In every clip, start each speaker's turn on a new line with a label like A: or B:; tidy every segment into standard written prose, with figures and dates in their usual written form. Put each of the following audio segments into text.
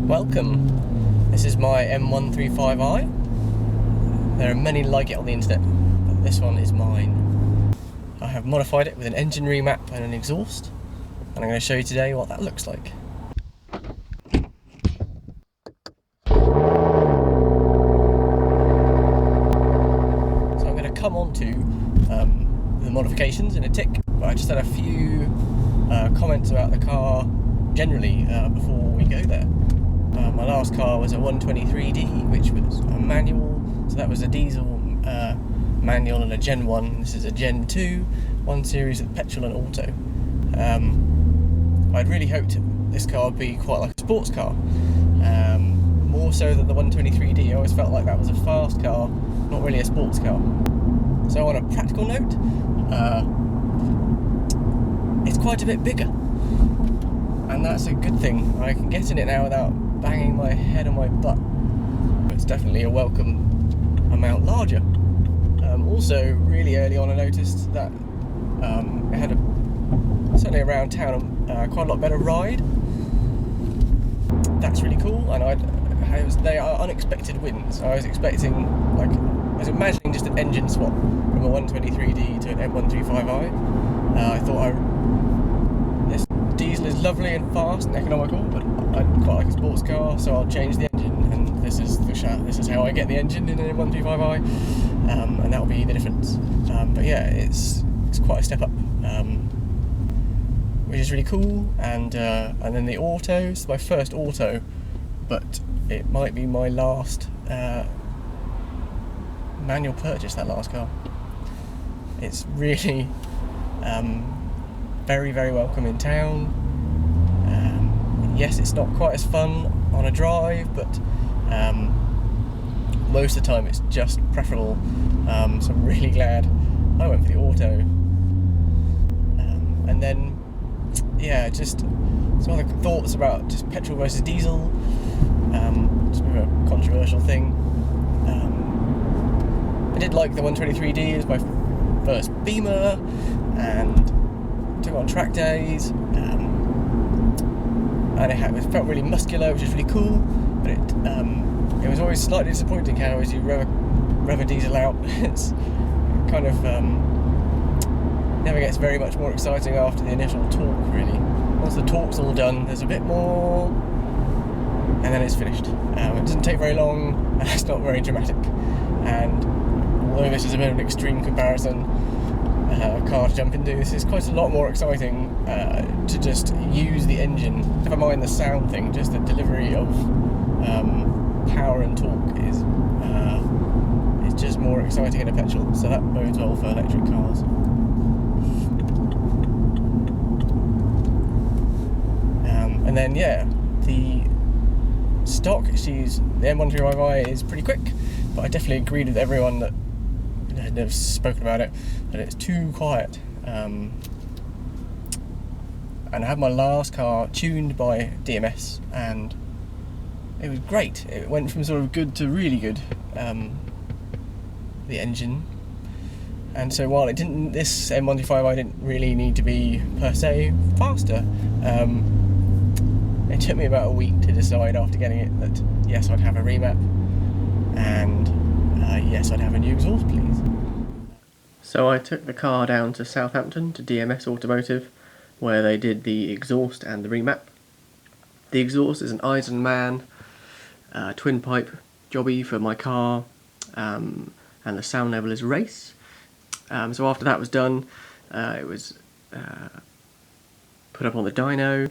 A: Welcome. This is my M135i. There are many like it on the internet, but this one is mine. I have modified it with an engine remap and an exhaust, and I'm going to show you today what that looks like. So I'm going to come on to the modifications in a tick, but I just had a few comments about the car generally before we go there. My last car was a 123D, which was a manual, so that was a diesel manual and a Gen 1. This is a Gen 2, 1 series of petrol and auto. I'd really hoped this car would be quite like a sports car, more so than the 123D. I always felt like that was a fast car, not really a sports car. So on a practical note, it's quite a bit bigger, and that's a good thing. I can get in it now without banging my head on my butt. It's definitely a welcome amount larger. Also, really early on I noticed that it had certainly around town quite a lot better ride. That's really cool, and they are unexpected wins. I was expecting, I was imagining just an engine swap from a 123D to an M135i. I thought this diesel is lovely and fast and economical, but I'd quite like a sports car, so I'll change the engine, and this is how I get the engine in an M135i, and that'll be the difference. But yeah, it's quite a step up, which is really cool. And then the auto, it's my first auto, but it might be my last manual purchase, that last car. It's really very, very welcome in town. Yes, it's not quite as fun on a drive, but most of the time it's just preferable. So I'm really glad I went for the auto. And then, yeah, just some other thoughts about just petrol versus diesel. It's a bit of a controversial thing. I did like the 123D. It was my first Beamer, and took it on track days. And it felt really muscular, which is really cool, but it was always slightly disappointing how as you rev a diesel out, it's kind of never gets very much more exciting after the initial torque, really. Once the torque's all done, there's a bit more, and then it's finished. It doesn't take very long, and it's not very dramatic. And although this is a bit of an extreme comparison, car to jump into, this is quite a lot more exciting to just use the engine. Never mind the sound thing, just the delivery of power and torque is just more exciting in a petrol, so that bodes well for electric cars. And then yeah, the stock, the M135i is pretty quick, but I definitely agreed with everyone that had never spoken about it, that it's too quiet. And I had my last car tuned by DMS, and it was great. It went from sort of good to really good, the engine. And so while this M135i didn't really need to be per se faster, it took me about a week to decide after getting it that yes, I'd have a remap, and yes, I'd have a new exhaust, please. So I took the car down to Southampton to DMS Automotive, where they did the exhaust and the remap. The exhaust is an Eisenmann twin pipe jobby for my car, and the sound level is race. So after that was done, it was put up on the dyno.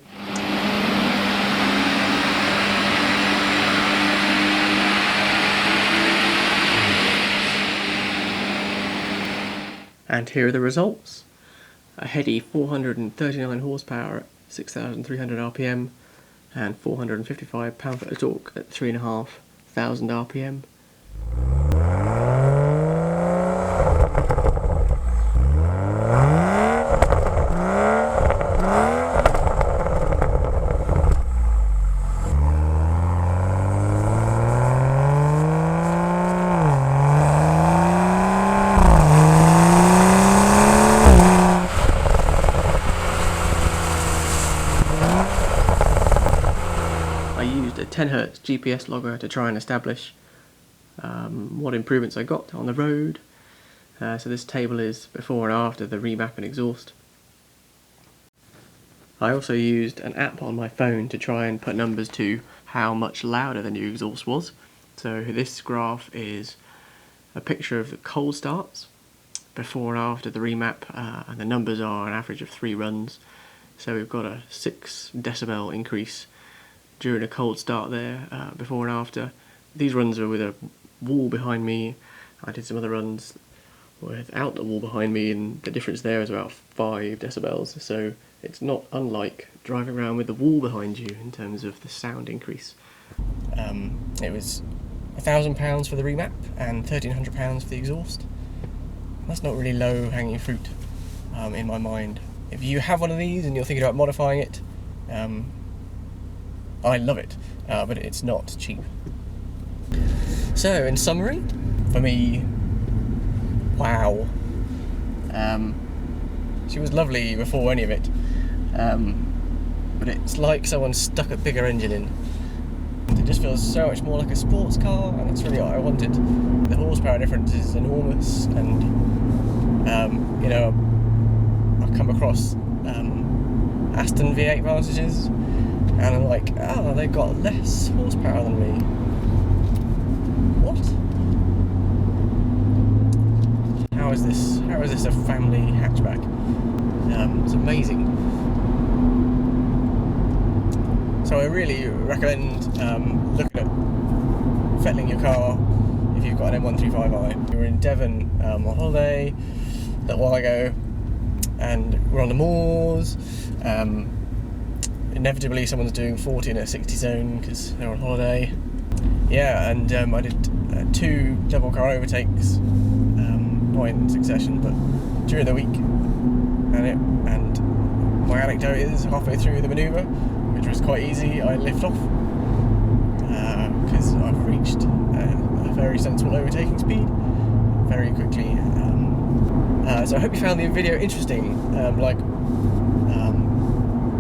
A: And here are the results. A heady 439 horsepower at 6,300 RPM and 455 pound-foot of torque at 3,500 RPM. I used a 10 Hz GPS logger to try and establish what improvements I got on the road. So this table is before and after the remap and exhaust. I also used an app on my phone to try and put numbers to how much louder the new exhaust was. So this graph is a picture of the cold starts before and after the remap, and the numbers are an average of 3 runs. So we've got a 6 decibel increase during a cold start there, before and after. These runs are with a wall behind me. I did some other runs without the wall behind me, and the difference there is about 5 decibels. So it's not unlike driving around with the wall behind you in terms of the sound increase. It was £1,000 for the remap and £1,300 for the exhaust. That's not really low hanging fruit in my mind. If you have one of these and you're thinking about modifying it, I love it, but it's not cheap. So in summary, for me, wow. She was lovely before any of it, but it's like someone stuck a bigger engine in. It just feels so much more like a sports car, and that's really what I wanted. The horsepower difference is enormous, and you know, I've come across Aston V8 Vantages, and I'm like, oh, they've got less horsepower than me. What? How is this a family hatchback? It's amazing. So I really recommend looking at fettling your car if you've got an M135i. We were in Devon on holiday a little while ago, and we're on the moors. Inevitably someone's doing 40 in a 60 zone because they're on holiday. Yeah, and I did 2 double car overtakes, not in succession, but during the week. And my anecdote is, halfway through the manoeuvre, which was quite easy, I lift off because I've reached a very sensible overtaking speed very quickly. So I hope you found the video interesting. I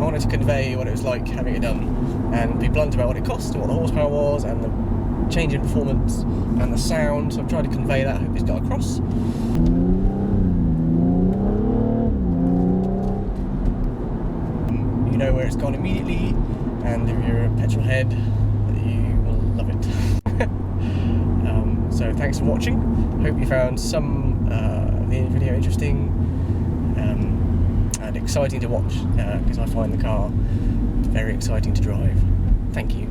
A: wanted to convey what it was like having it done, and be blunt about what it cost and what the horsepower was, and the change in performance and the sound. So I've tried to convey that. I hope it's got across. You know where it's gone immediately, and if you're a petrol head, you will love it. So thanks for watching. Hope you found some of the video interesting and exciting to watch, because I find the car very exciting to drive. Thank you.